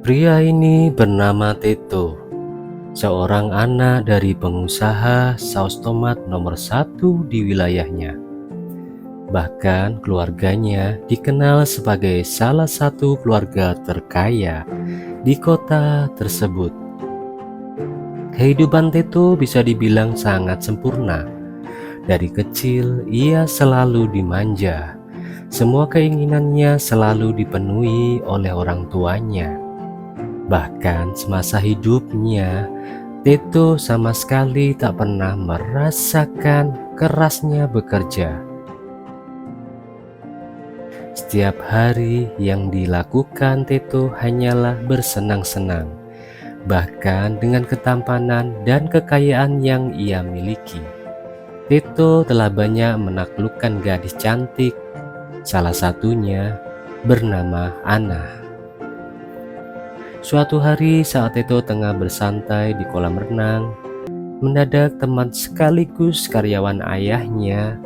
Pria ini bernama Teto, seorang anak dari pengusaha saus tomat nomor satu di wilayahnya. Bahkan keluarganya dikenal sebagai salah satu keluarga terkaya di kota tersebut. Kehidupan Teto bisa dibilang sangat sempurna. Dari kecil ia selalu dimanja. Semua keinginannya selalu dipenuhi oleh orang tuanya. Bahkan semasa hidupnya, Teto sama sekali tak pernah merasakan kerasnya bekerja. Setiap hari yang dilakukan Teto hanyalah bersenang-senang, bahkan dengan ketampanan dan kekayaan yang ia miliki. Teto telah banyak menaklukkan gadis cantik, salah satunya bernama Ana. Suatu hari saat Teto tengah bersantai di kolam renang, mendadak teman sekaligus karyawan ayahnya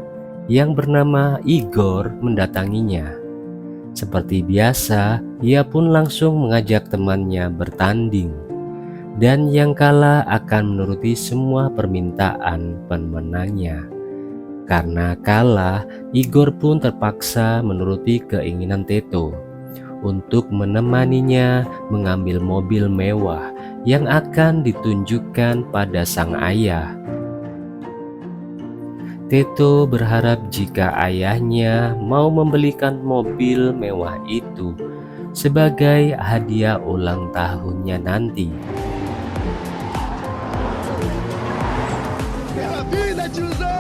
yang bernama Igor mendatanginya. Seperti biasa, ia pun langsung mengajak temannya bertanding, dan yang kalah akan menuruti semua permintaan pemenangnya. Karena kalah, Igor pun terpaksa menuruti keinginan Teto untuk menemaninya mengambil mobil mewah yang akan ditunjukkan pada sang ayah. Teto berharap jika ayahnya mau membelikan mobil mewah itu sebagai hadiah ulang tahunnya nanti. Pela vida, tiozão!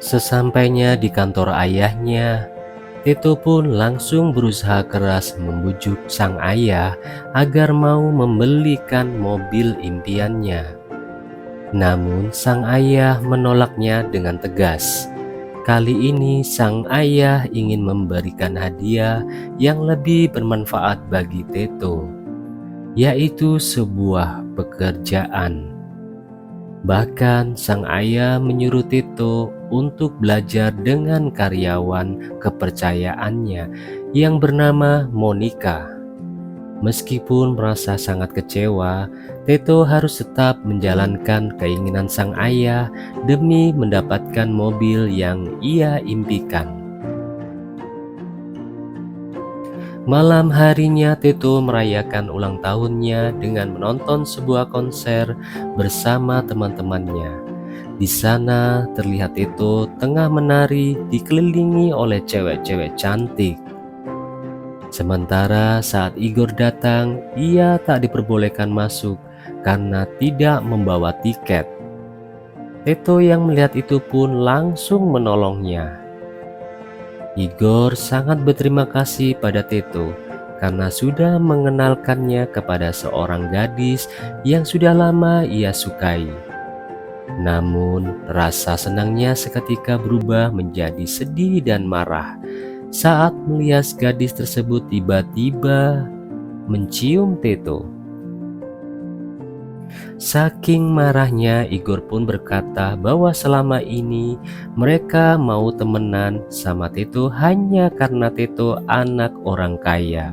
Sesampainya di kantor ayahnya, Teto pun langsung berusaha keras membujuk sang ayah agar mau membelikan mobil impiannya. Namun sang ayah menolaknya dengan tegas. Kali ini sang ayah ingin memberikan hadiah yang lebih bermanfaat bagi Teto, yaitu sebuah pekerjaan. Bahkan sang ayah menyuruh Teto untuk belajar dengan karyawan kepercayaannya yang bernama Monica. Meskipun merasa sangat kecewa, Teto harus tetap menjalankan keinginan sang ayah demi mendapatkan mobil yang ia impikan. Malam harinya Teto merayakan ulang tahunnya dengan menonton sebuah konser bersama teman-temannya. Di sana terlihat Teto tengah menari dikelilingi oleh cewek-cewek cantik. Sementara saat Igor datang, ia tak diperbolehkan masuk karena tidak membawa tiket. Teto yang melihat itu pun langsung menolongnya. Igor sangat berterima kasih pada Teto karena sudah mengenalkannya kepada seorang gadis yang sudah lama ia sukai. Namun, rasa senangnya seketika berubah menjadi sedih dan marah saat melihat gadis tersebut tiba-tiba mencium Teto. Saking marahnya, Igor pun berkata bahwa selama ini mereka mau temenan sama Teto hanya karena Teto anak orang kaya.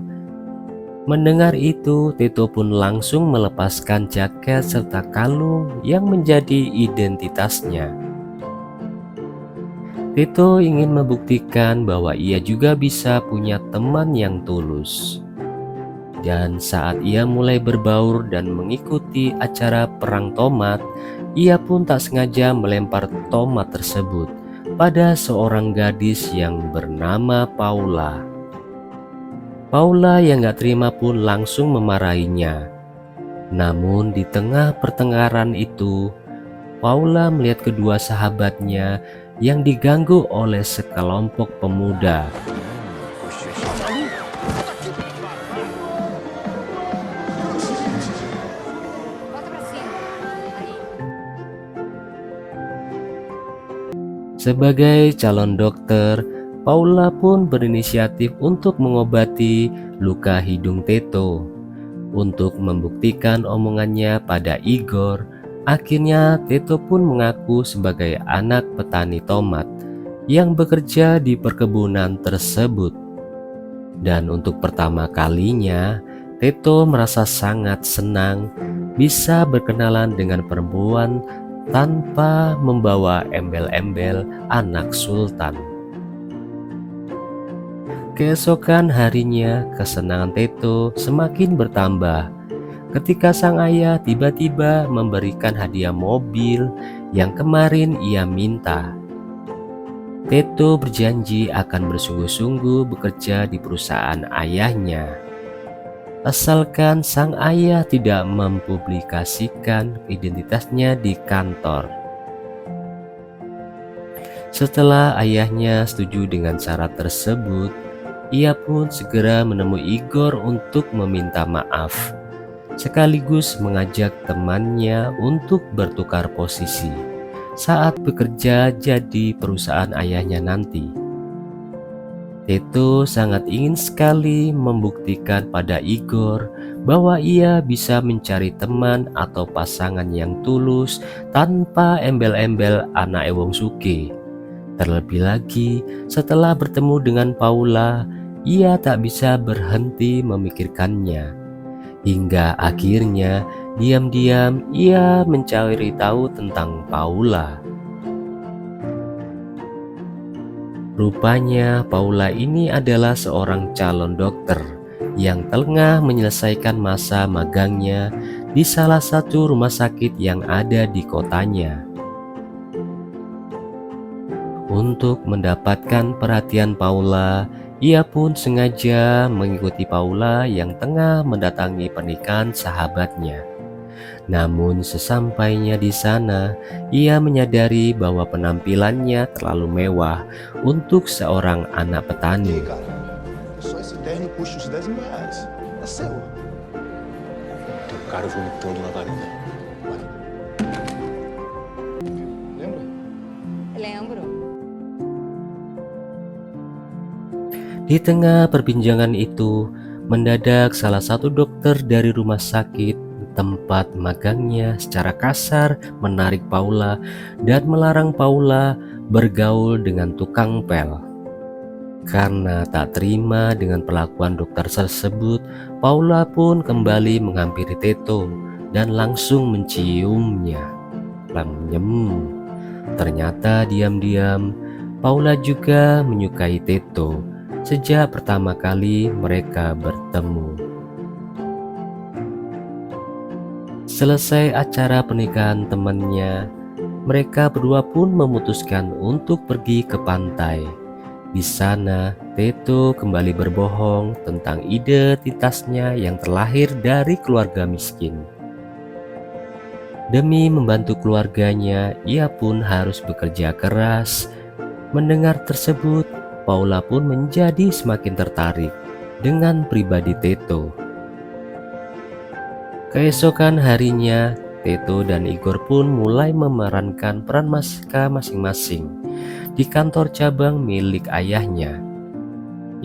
Mendengar itu, Teto pun langsung melepaskan jaket serta kalung yang menjadi identitasnya. Teto ingin membuktikan bahwa ia juga bisa punya teman yang tulus. Dan saat ia mulai berbaur dan mengikuti acara perang tomat, ia pun tak sengaja melempar tomat tersebut pada seorang gadis yang bernama Paula. Paula yang gak terima pun langsung memarahinya. Namun di tengah pertengkaran itu, Paula melihat kedua sahabatnya yang diganggu oleh sekelompok pemuda. Sebagai calon dokter, Paula pun berinisiatif untuk mengobati luka hidung Teto. Untuk membuktikan omongannya pada Igor, Akhirnya Teto pun mengaku sebagai anak petani tomat yang bekerja di perkebunan tersebut. Dan untuk pertama kalinya, Teto merasa sangat senang bisa berkenalan dengan perempuan tanpa membawa embel-embel anak sultan. Keesokan harinya, kesenangan Teto semakin bertambah ketika sang ayah tiba-tiba memberikan hadiah mobil yang kemarin ia minta. Teto berjanji akan bersungguh-sungguh bekerja di perusahaan ayahnya, asalkan sang ayah tidak mempublikasikan identitasnya di kantor. Setelah ayahnya setuju dengan syarat tersebut, ia pun segera menemui Igor untuk meminta maaf, sekaligus mengajak temannya untuk bertukar posisi saat bekerja jadi perusahaan ayahnya nanti. Teto sangat ingin sekali membuktikan pada Igor bahwa ia bisa mencari teman atau pasangan yang tulus tanpa embel-embel anak Ewong Suke. Terlebih lagi setelah bertemu dengan Paula, ia tak bisa berhenti memikirkannya. Hingga akhirnya diam-diam ia mencari tahu tentang Paula. Rupanya Paula ini adalah seorang calon dokter yang tengah menyelesaikan masa magangnya di salah satu rumah sakit yang ada di kotanya. Untuk mendapatkan perhatian Paula, ia pun sengaja mengikuti Paula yang tengah mendatangi pernikahan sahabatnya. Namun sesampainya di sana, ia menyadari bahwa penampilannya terlalu mewah untuk seorang anak petani. Cara, é só esse terno custa uns 10 mil reais. É seu. Tem um cara vomitando na varanda. Lembra? Lembro. Di tengah perbincangan itu, mendadak salah satu dokter dari rumah sakit tempat magangnya secara kasar menarik Paula dan melarang Paula bergaul dengan tukang pel. Karena tak terima dengan perlakuan dokter tersebut, Paula pun kembali menghampiri Teto dan langsung menciumnya. Ternyata diam-diam Paula juga menyukai Teto sejak pertama kali mereka bertemu. Selesai acara pernikahan temannya, mereka berdua pun memutuskan untuk pergi ke pantai. Di sana, Teto kembali berbohong tentang identitasnya yang terlahir dari keluarga miskin. Demi membantu keluarganya, ia pun harus bekerja keras. Mendengar tersebut, Paula pun menjadi semakin tertarik dengan pribadi Teto. Keesokan harinya, Teto dan Igor pun mulai memerankan peran masing-masing di kantor cabang milik ayahnya.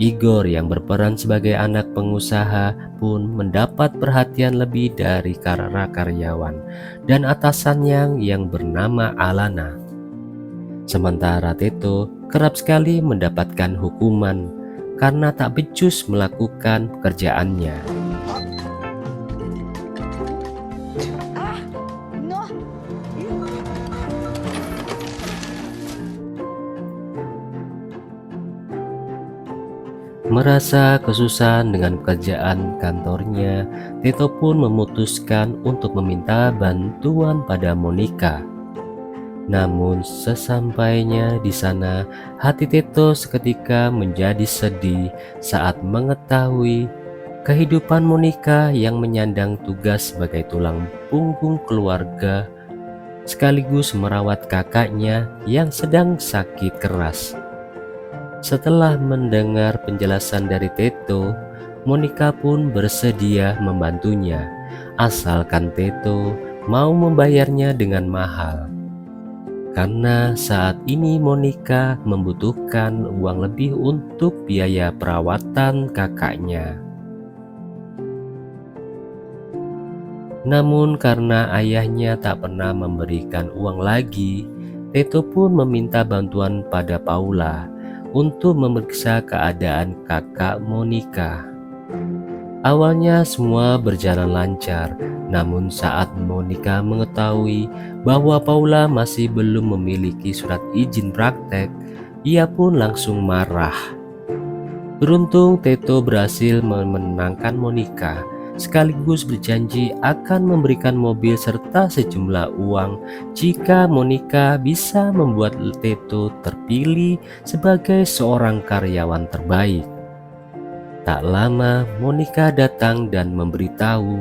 Igor yang berperan sebagai anak pengusaha pun mendapat perhatian lebih dari para karyawan dan atasannya yang bernama Alana. Sementara Teto kerap sekali mendapatkan hukuman karena tak becus melakukan pekerjaannya. No. Merasa kesusahan dengan pekerjaan kantornya, Teto pun memutuskan untuk meminta bantuan pada Monica. Namun sesampainya di sana, hati Teto seketika menjadi sedih saat mengetahui kehidupan Monica yang menyandang tugas sebagai tulang punggung keluarga sekaligus merawat kakaknya yang sedang sakit keras. Setelah mendengar penjelasan dari Teto, Monica pun bersedia membantunya, asalkan Teto mau membayarnya dengan mahal. Karena saat ini Monica membutuhkan uang lebih untuk biaya perawatan kakaknya. Namun karena ayahnya tak pernah memberikan uang lagi, Teto pun meminta bantuan pada Paula untuk memeriksa keadaan kakak Monica. Awalnya semua berjalan lancar, namun saat Monica mengetahui bahwa Paula masih belum memiliki surat izin praktek, ia pun langsung marah. Beruntung Teto berhasil memenangkan Monica, sekaligus berjanji akan memberikan mobil serta sejumlah uang jika Monica bisa membuat Teto terpilih sebagai seorang karyawan terbaik. Tak lama Monica datang dan memberitahu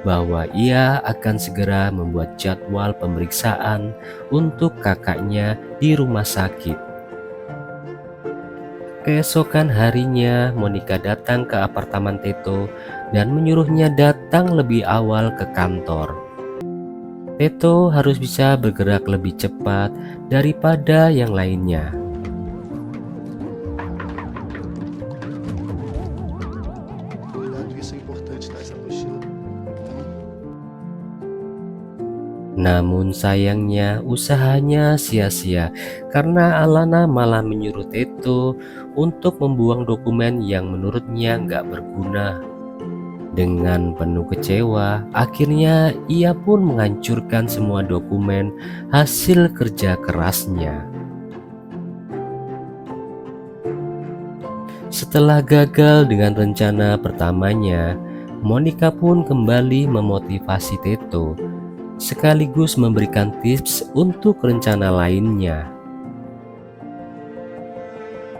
bahwa ia akan segera membuat jadwal pemeriksaan untuk kakaknya di rumah sakit. Keesokan harinya Monica datang ke apartemen Teto dan menyuruhnya datang lebih awal ke kantor. Teto harus bisa bergerak lebih cepat daripada yang lainnya. Cuidado, isso é importante, tá? Essa mochila. Namun sayangnya usahanya sia-sia karena Alana malah menyuruh Teto untuk membuang dokumen yang menurutnya nggak berguna. Dengan penuh kecewa, akhirnya ia pun menghancurkan semua dokumen hasil kerja kerasnya. Setelah gagal dengan rencana pertamanya, Monica pun kembali memotivasi Teto, sekaligus memberikan tips untuk rencana lainnya.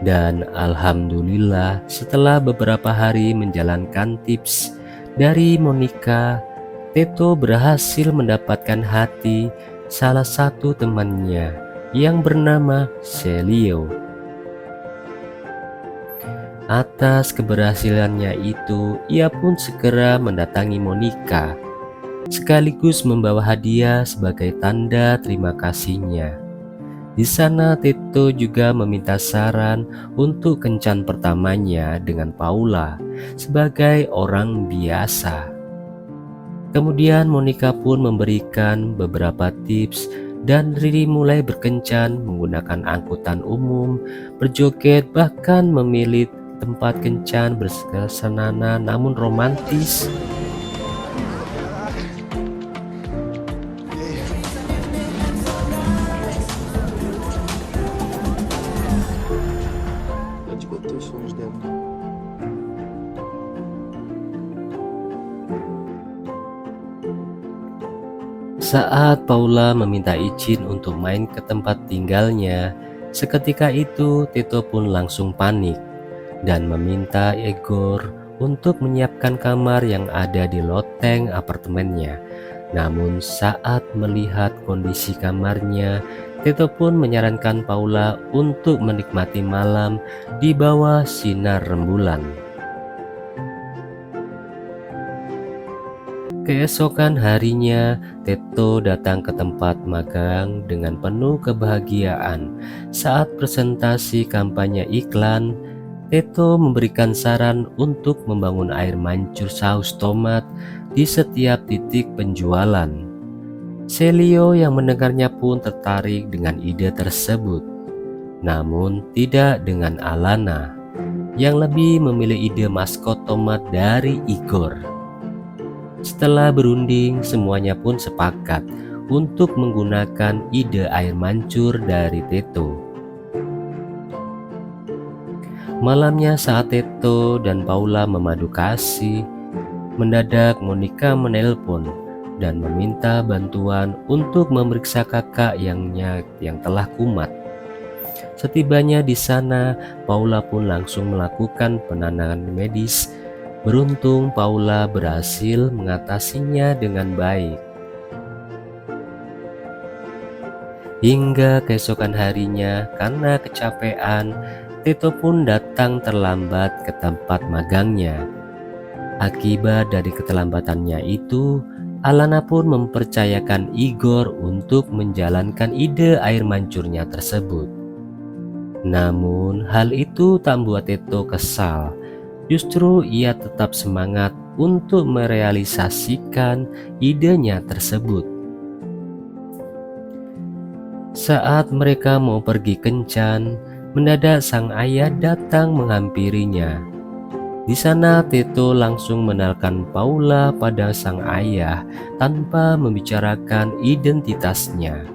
Dan alhamdulillah setelah beberapa hari menjalankan tips dari Monica, Teto berhasil mendapatkan hati salah satu temannya yang bernama Celio. Atas keberhasilannya itu, ia pun segera mendatangi Monica, sekaligus membawa hadiah sebagai tanda terima kasihnya. Di sana Teto juga meminta saran untuk kencan pertamanya dengan Paula sebagai orang biasa. Kemudian Monica pun memberikan beberapa tips dan Riri mulai berkencan menggunakan angkutan umum, berjoget, bahkan memilih tempat kencan bersuasana namun romantis. Pode botar os sons dela. Saat Paula meminta izin untuk main ke tempat tinggalnya, seketika itu Teto pun langsung panik dan meminta Igor untuk menyiapkan kamar yang ada di loteng apartemennya. Namun saat melihat kondisi kamarnya, Teto pun menyarankan Paula untuk menikmati malam di bawah sinar rembulan. Keesokan harinya, Teto datang ke tempat magang dengan penuh kebahagiaan. Saat presentasi kampanye iklan, Teto memberikan saran untuk membangun air mancur saus tomat di setiap titik penjualan. Celio yang mendengarnya pun tertarik dengan ide tersebut, namun tidak dengan Alana, yang lebih memilih ide maskot tomat dari Igor. Setelah berunding, semuanya pun sepakat untuk menggunakan ide air mancur dari Teto. Malamnya saat Teto dan Paula memadu kasih, mendadak Monica menelpon dan meminta bantuan untuk memeriksa kakaknya yang telah kumat. Setibanya di sana, Paula pun langsung melakukan penanganan medis. Beruntung Paula berhasil mengatasinya dengan baik. Hingga keesokan harinya, karena kecapean, Teto pun datang terlambat ke tempat magangnya. Akibat dari keterlambatannya itu, Alana pun mempercayakan Igor untuk menjalankan ide air mancurnya tersebut. Namun hal itu tak membuat Teto kesal. justru ia tetap semangat untuk merealisasikan idenya tersebut. Saat mereka mau pergi kencan, mendadak sang ayah datang menghampirinya. Di sana Teto langsung mengenalkan Paula pada sang ayah tanpa membicarakan identitasnya.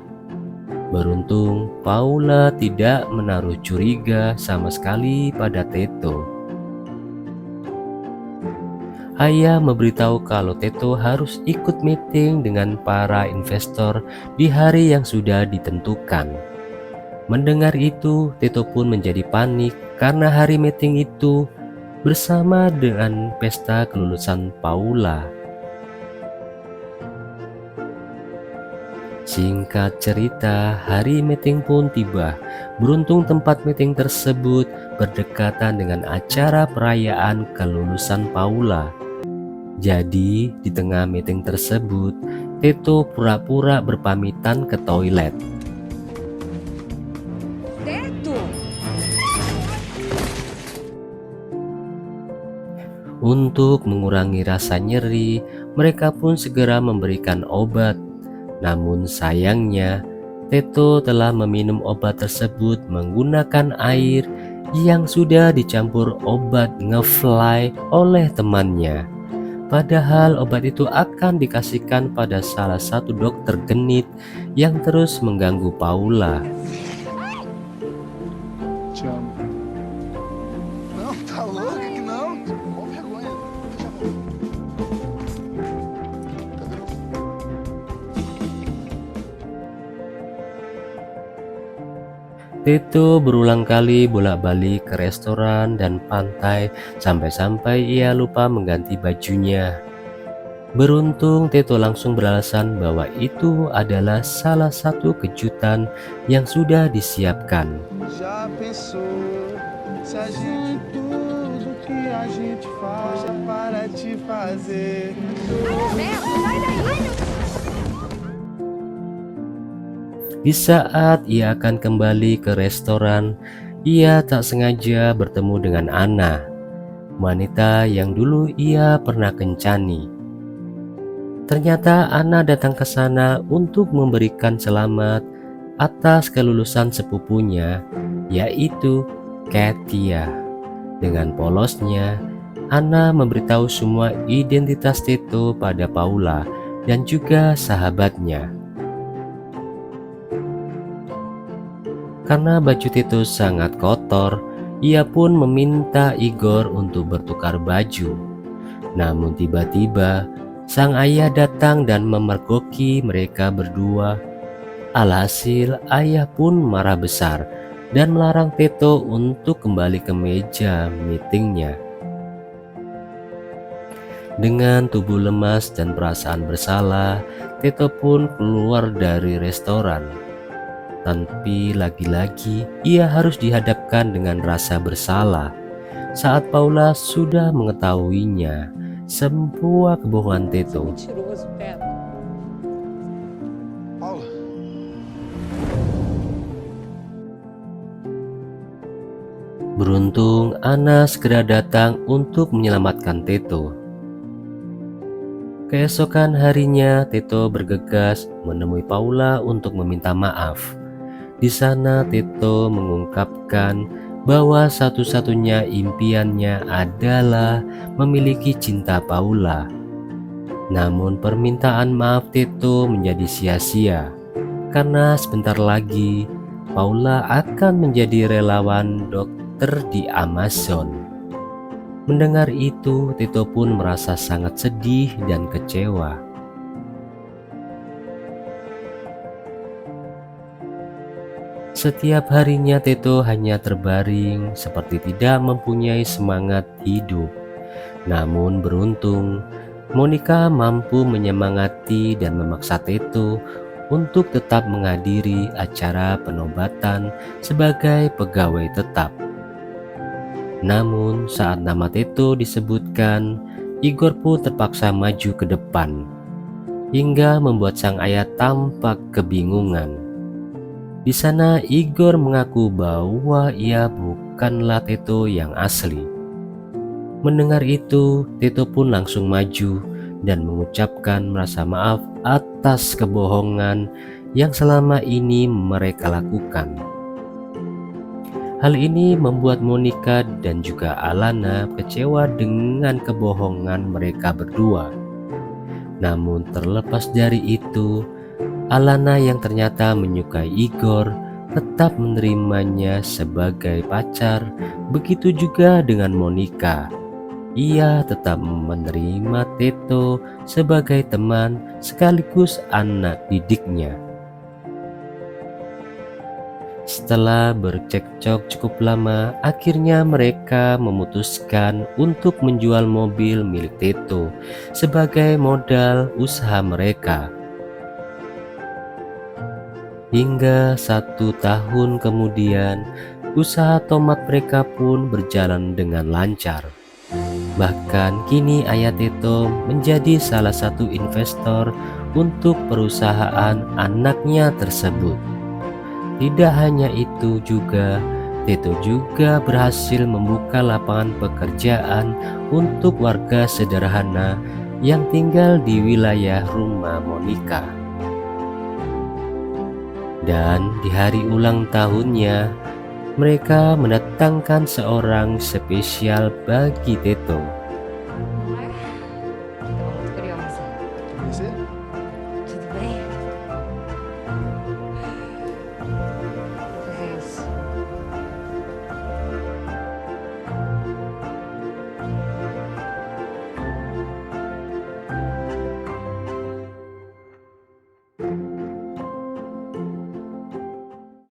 Beruntung Paula tidak menaruh curiga sama sekali pada Teto. Ayah memberitahu kalau Teto harus ikut meeting dengan para investor di hari yang sudah ditentukan. Mendengar itu, Teto pun menjadi panik karena hari meeting itu bersama dengan pesta kelulusan Paula. Singkat cerita, hari meeting pun tiba. Beruntung tempat meeting tersebut berdekatan dengan acara perayaan kelulusan Paula. Jadi, di tengah meeting tersebut, Teto pura-pura berpamitan ke toilet. Teto! Untuk mengurangi rasa nyeri, mereka pun segera memberikan obat. Namun sayangnya, Teto telah meminum obat tersebut menggunakan air yang sudah dicampur obat ngefly oleh temannya. Padahal obat itu akan dikasihkan pada salah satu dokter genit yang terus mengganggu Paula. Te amo. Não, tá louca que não? Com vergonha. Fecha a boca. Teto berulang kali bolak-balik ke restoran dan pantai sampai-sampai ia lupa mengganti bajunya. Beruntung Teto langsung beralasan bahwa itu adalah salah satu kejutan yang sudah disiapkan. Já pensou se a gente tudo que a gente faz para te fazer? Neto, sai daí! Di saat ia akan kembali ke restoran, ia tak sengaja bertemu dengan Ana, wanita yang dulu ia pernah kencani. Ternyata Ana datang ke sana untuk memberikan selamat atas kelulusan sepupunya, yaitu Katia. Dengan polosnya, Ana memberitahu semua identitas Teto pada Paula dan juga sahabatnya. Karena baju Teto sangat kotor, ia pun meminta Igor untuk bertukar baju. Namun tiba-tiba, sang ayah datang dan memergoki mereka berdua. Alhasil, ayah pun marah besar dan melarang Teto untuk kembali ke meja meetingnya. Dengan tubuh lemas dan perasaan bersalah, Teto pun keluar dari restoran. Tapi lagi-lagi ia harus dihadapkan dengan rasa bersalah saat Paula sudah mengetahuinya semua kebohongan Teto. Mentiroso, Beto. Paula, Beruntung Ana segera datang untuk menyelamatkan Teto. Keesokan harinya Teto bergegas menemui Paula untuk meminta maaf. Di sana Teto mengungkapkan bahwa satu-satunya impiannya adalah memiliki cinta Paula. Namun permintaan maaf Teto menjadi sia-sia karena sebentar lagi Paula akan menjadi relawan dokter di Amazon. Mendengar itu, Teto pun merasa sangat sedih dan kecewa. Setiap harinya Teto hanya terbaring seperti tidak mempunyai semangat hidup. Namun beruntung, Monica mampu menyemangati dan memaksa Teto untuk tetap menghadiri acara penobatan sebagai pegawai tetap. Namun saat nama Teto disebutkan, Igor pun terpaksa maju ke depan, hingga membuat sang ayah tampak kebingungan. Di sana Igor mengaku bahwa ia bukanlah Teto yang asli. Mendengar itu, Tito pun langsung maju dan mengucapkan merasa maaf atas kebohongan yang selama ini mereka lakukan. Hal ini membuat Monica dan juga Alana kecewa dengan kebohongan mereka berdua. Namun terlepas dari itu, Alana yang ternyata menyukai Igor tetap menerimanya sebagai pacar. Begitu juga dengan Monica. Ia tetap menerima Tito sebagai teman sekaligus anak didiknya. Setelah bercekcok cukup lama, akhirnya mereka memutuskan untuk menjual mobil milik Tito sebagai modal usaha mereka. Hingga 1 tahun kemudian, usaha tomat mereka pun berjalan dengan lancar. Bahkan kini ayah Tito menjadi salah satu investor untuk perusahaan anaknya tersebut. Tidak hanya itu juga, Tito juga berhasil membuka lapangan pekerjaan untuk warga sederhana yang tinggal di wilayah rumah Monica. Dan di hari ulang tahunnya, mereka mendatangkan seorang spesial bagi Tito.